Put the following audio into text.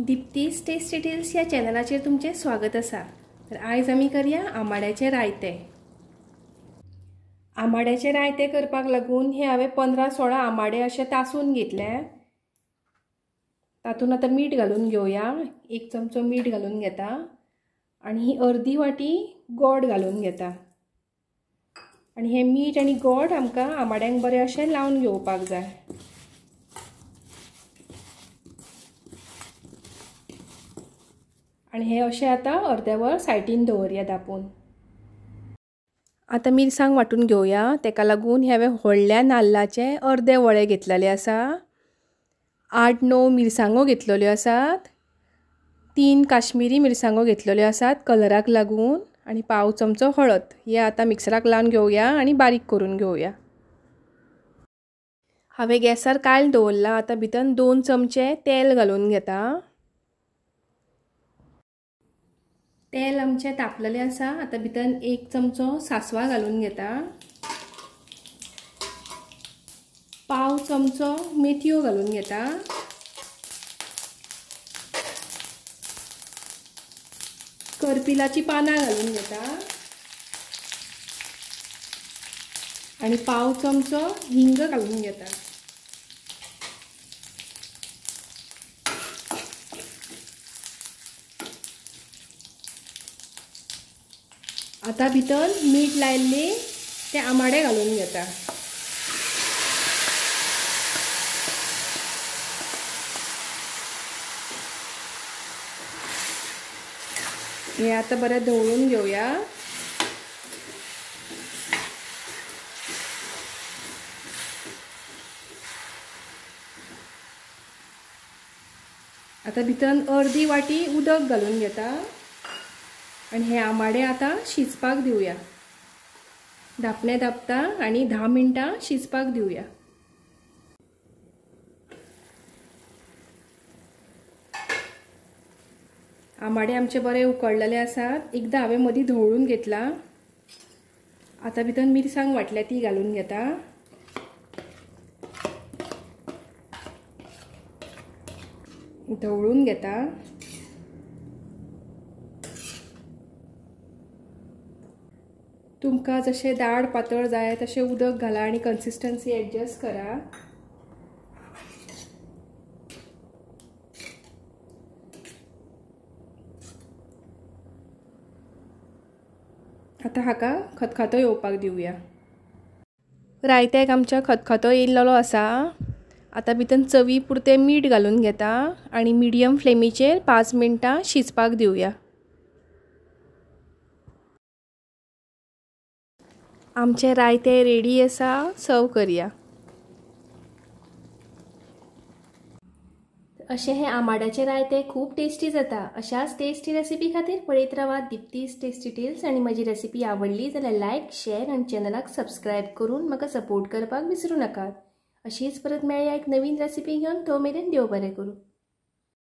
दीप्तीज tasty tales या चॅनलाचेर तुमचे स्वागत आसा। तर आयज आमी करया आमाड्याचे रायते। आमाड्याचे रायते करपाक लागून हे हांवें 15-16 आमाडे अशे तासून घेतले। तातून आता मीठ घालून घेवया। 1 चमचो मीठ घालून घेता आणि ही अर्धी वाटी गोड घालून घेता। आणि हे मीठ आणि गोड आमकां आमाड्यांक बरे अशे लावन घेवपाक जाय। आणि हे अशे आता अर्दे वर सायडीन दवरया धापून। आता मिरसांग वाटून घेवया। तेका लागून हांवें व्हडल्या नाल्लाचे अर्दे वळे घेतलेले आसा। 8-9 मिरसांगो घेतलेल्यो आसात। 3 काश्मीरी मिरसांगो घेतलेल्यो आसात कलराक लागून आणि पाव चमचो हळद। हे आता मिक्सराक लावन घेवया आणि बारीक करून घेवया। हांवें गॅसार कायल दवरला। आता भितर 2 चमचे तेल घालून घेता। तेल आमचे तापलेले आसा। आता भितर 1 चमचो सासवा घालून घेता। पाव चमचो मेथयो घालून घेता। करपिलाची पानां घालून घेता आणि पाव चमचो हिंग घालून घेता। आता भितर मीठ लायल्ले ते आमाडे घालून घेता। हे आता बरे ढवळून घेवया। आता भितर अर्धी वाटी उदक घालून घेता आणि हे आमाडे आता शिजपाक दिवया। धापणे धापता आणि 10 मिनटां शिजपाक दिवया। आमाडे आमचे बरे उकडलेले आसात। एकदा हांवें मदीं धवळून घेतला। आता भितर मिरसांग वाटल्या ती घालून घेता। धवळून घेता। तुमकां जशे दाड पातळ जाय तशे उदक घाला आणि कन्सिस्टन्सी एडजस्ट करा। आता हाका खतखतो येवपाक दिवया। रायत्याक आमच्या खतखतो येयल्लो आसा। आता भितर चवी पुरते मीठ घालून घेता आणि मिडियम फ्लेमीचेर 5 मिनटां शिजपाक दिवया। आमचे रायते रेडी आसा। सर्व करया। अशे हे आमाड्याचे रायते खूप टेस्टी जाता। अशाच टेस्टी रेसिपी खातीर पळयत रावा दीप्तीज टेस्टी टेल्स। आणि माझी रेसिपी आवडली जाल्यार लायक, शेअर आणि चॅनलाक सबस्क्राईब करून म्हाका सपोर्ट करपाक विसरू नकात। अशीच परत मेळया एक नवीन रेसिपी घेवन। तो मेरेन देव बरें करूं।